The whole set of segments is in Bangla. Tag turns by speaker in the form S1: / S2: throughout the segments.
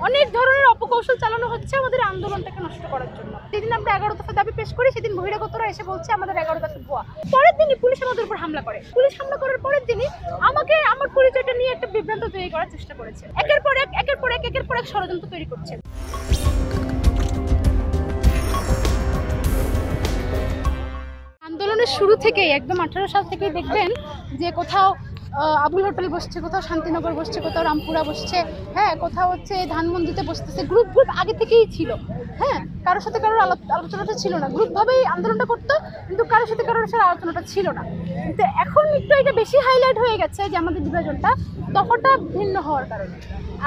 S1: অনেক ধরনের অপকৌশল চালানো হচ্ছে আমাদের আন্দোলনটাকে নষ্ট করার জন্য। যেদিন আমরা 11 দফা দাবি পেশ করি সেদিন বহিরাগতরা এসে বলছে আমাদের 11 দফা ভুয়া। পরের দিনই পুলিশ আমাদের উপর হামলা করে। পুলিশ হামলা করার পরের দিনই আমাকে আমার পরিচয়টা নিয়ে একটা বিভ্রান্ত তৈরি করার চেষ্টা করেছে। একের পর এক ষড়যন্ত্র তৈরি করছে। আন্দোলনের শুরু থেকেই একদম 18 সাল থেকেই দেখবেন যে কোথাও আবুল হোটেল বসছে, কোথাও শান্তিনগর বসছে, কোথাও রামপুরা বসছে, হ্যাঁ, কোথাও হচ্ছে ধানমন্ডিতে বসতেছে। গ্রুপ আগে থেকেই ছিল, হ্যাঁ, কারোর সাথে কারোর আলোচনাটা ছিল না। গ্রুপভাবেই আন্দোলনটা করতো, কিন্তু কারোর সাথে আলোচনাটা ছিল না। কিন্তু এখন একটু এটা বেশি হাইলাইট হয়ে গেছে যে আমাদের বিভাজনটা, দফাটা ভিন্ন হওয়ার কারণে।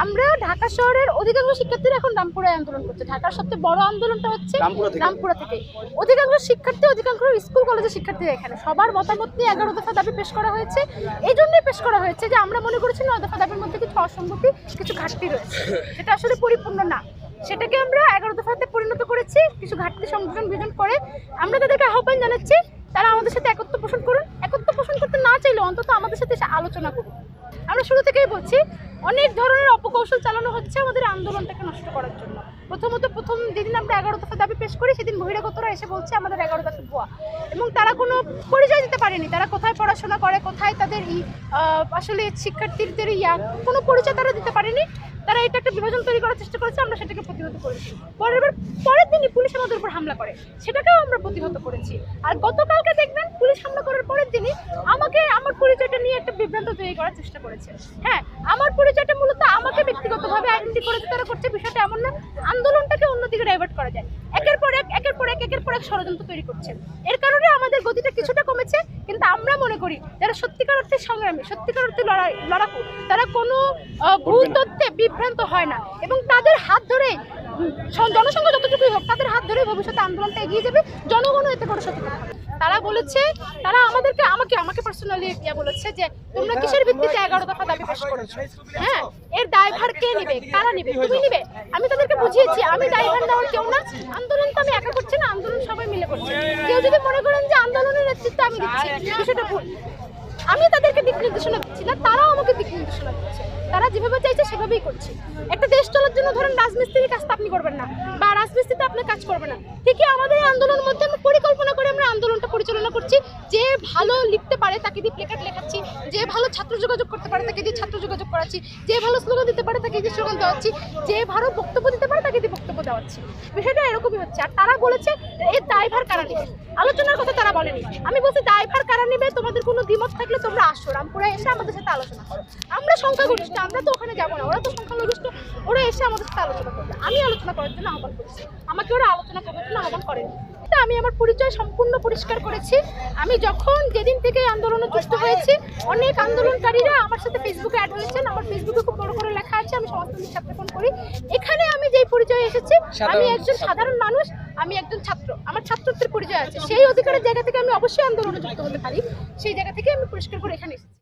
S1: আমরা ঢাকা শহরের অধিকাংশ শিক্ষার্থীরা এখন রামপুরায় আন্দোলন করছে। ঢাকার সবচেয়ে বড় আন্দোলনটা হচ্ছে রামপুরা থেকে। অধিকাংশ স্কুল কলেজের শিক্ষার্থীরা এখানে। সবার মতামত নিয়ে 11 দফা দাবি পেশ করা হয়েছে। এই জন্যই পেশ করা হয়েছে যে আমরা মনে করেছি 9 দফা দাবির মধ্যে কিছু অসঙ্গতি, কিছু ঘাটতি রয়েছে, সেটা আসলে পরিপূর্ণ না। সেটাকে আমরা 11 দফাতে পরিণত করেছি। কিছু ঘাটতি সংযোজন করে আমরা তাদেরকে আহ্বান জানাচ্ছি তারা আমাদের সাথে একত্র পোষণ করুন। একত্র পোষণ করতে না চাইলে অন্তত আমাদের সাথে আলোচনা করুন। আমরা শুরু থেকেই বলছি অনেক ধরনের অপকৌশল চালানো হচ্ছে আমাদের আন্দোলনটাকে নষ্ট করার জন্য। প্রথম যেদিন আমরা 11 দফা দাবি পেশ করি সেদিন বহিরাগতরা এসে বলছে আমাদের 11 দফা ভুয়া, এবং তারা কোনো পরিচয় দিতে পারেনি। তারা কোথায় পড়াশোনা করে, কোথায় তাদের আসলে শিক্ষার্থীদের কোনো পরিচয় তারা দিতে পারেনি। তারা এটা একটা বিভাজন তৈরি করার চেষ্টা করেছে, আমরা সেটাকে প্রতিহত করেছি। পরের দিনই পুলিশ আমাদের উপর হামলা করে, সেটাকেও আমরা প্রতিহত করেছি। আর গতকালকে দেখবেন পুলিশ হামলা করার পরের দিনই আমাকে আমার পরিচয়টা নিয়ে একটা বিভ্রান্ত তৈরি করার চেষ্টা করেছে। হ্যাঁ, আমার পরিচয়টা মূলত আমাকে ব্যক্তিগতভাবে আইডেন্টি করে তারা করছে। বিষয়টা এমন না, আন্দোলনটাকে অন্যদিকে ডাইভার্ট করা যায়। একের পর এক ষড়যন্ত্র তৈরি করছে। এর কারণে আমাদের গতিটা কিছুটা কমেছে, কিন্তু আমরা মনে করি যারা সত্যিকার অর্থে সংগ্রামী, সত্যিকার অর্থে লড়াকু, তারা কোনো ভুল তথ্যে বিভ্রান্ত হয় না, এবং তাদের হাত ধরে জনসংখ্যা যতটুকুই হোক তাদের হাত ধরে ভবিষ্যতে আন্দোলনটা এগিয়ে যাবে। জনগণও এতে করে সচেতন হবে। তারা বলেছে, তারা আমাকে পার্সোনালি বলেছে যে তোমরা কিসের ভিত্তিতে 11 দফা দাবি পেশ করেছো, হ্যাঁ, এর দায়ভার কে নেবে, কারা নেবে, তুমি নেবে। আমি তাদেরকে বুঝিয়েছি আমি দায়ভার নেওয়ার কেউ না। আন্দোলন তো আমি একা করছি না, আন্দোলন সবাই মিলে করছে। কেউ যদি মনে করেন যে আন্দোলনের নেতৃত্ব আমি দিচ্ছি, বিষয়টা ভুল। আমি তাদেরকে দিক নির্দেশনা দিচ্ছি না, তারাও আমাকে দিক নির্দেশনা দিচ্ছে। তারা যেভাবে চাইছে সেভাবেই করছে। একটা দেশ চলার জন্য ধরেন রাজমিস্ত্রির কাজ আপনি করবেন না, বা রাজমিস্ত্রিতে আপনি কাজ করবেন না। ঠিকই আমাদের আন্দোলনের মধ্যে আমরা পরিকল্পনা করে আমরা আন্দোলনটা পরিচালনা করছি। যে ভালো লিখতে পারে তাকে দিয়ে প্লেকার্ড লেখাচ্ছি, যে ভালো ছাত্র যোগাযোগ করতে পারে তাকে দিয়ে ছাত্র যোগাযোগ করাচ্ছি, যে ভালো স্লোগান দিতে পারে তাকে দিয়ে স্লোগান দেওয়াচ্ছি, যে ভালো বক্তব্য দিতে পারে তাকে দিয়ে বক্তব্য দেওয়াচ্ছি। বিষয়টা এরকমই হচ্ছে। আর তারা বলেছে এর দায়ভার কারা নেবে, আলোচনার কথা তারা বলেনি। আমি বলছি দায়ভার কারা নেবে, তোমাদের কোনো দ্বিমত থাকলে তোমরা আসো রামপুরায় এসে আমাদের সাথে আলোচনা করো। আমরা সংখ্যাগরিষ্ঠ, আমরা তো ওখানে যাবো না, ওরা তো সংখ্যাগরিষ্ঠ, ওরা এসে আমাদের সাথে আলোচনা করবে। আমি আলোচনা করার জন্য আহ্বান করেছি, আমাকে ওরা আলোচনা করার জন্য আহ্বান করেনি। আমি আমার পরিচয় সম্পূর্ণ পরিষ্কার করেছি। আমি যেদিন থেকে আন্দোলনে যুক্ত হয়েছি, অনেক আন্দোলনকারীরা আমার সাথে ফেসবুকে অ্যাড হয়েছেন। আমার ফেসবুকে খুব বড় করে লেখা আছে আমি সমাজতান্ত্রিক ছাত্রফোন করি। এখানে আমি যেই পরিচয় এসেছি, আমি একজন সাধারণ মানুষ, আমি একজন ছাত্র, আমার ছাত্রত্বের পরিচয় আছে। সেই অধিকারের জায়গা থেকে আমি অবশ্যই আন্দোলনে যুক্ত হতে পারি, সেই জায়গা থেকে আমি পরিষ্কার করে এখানে এসেছি।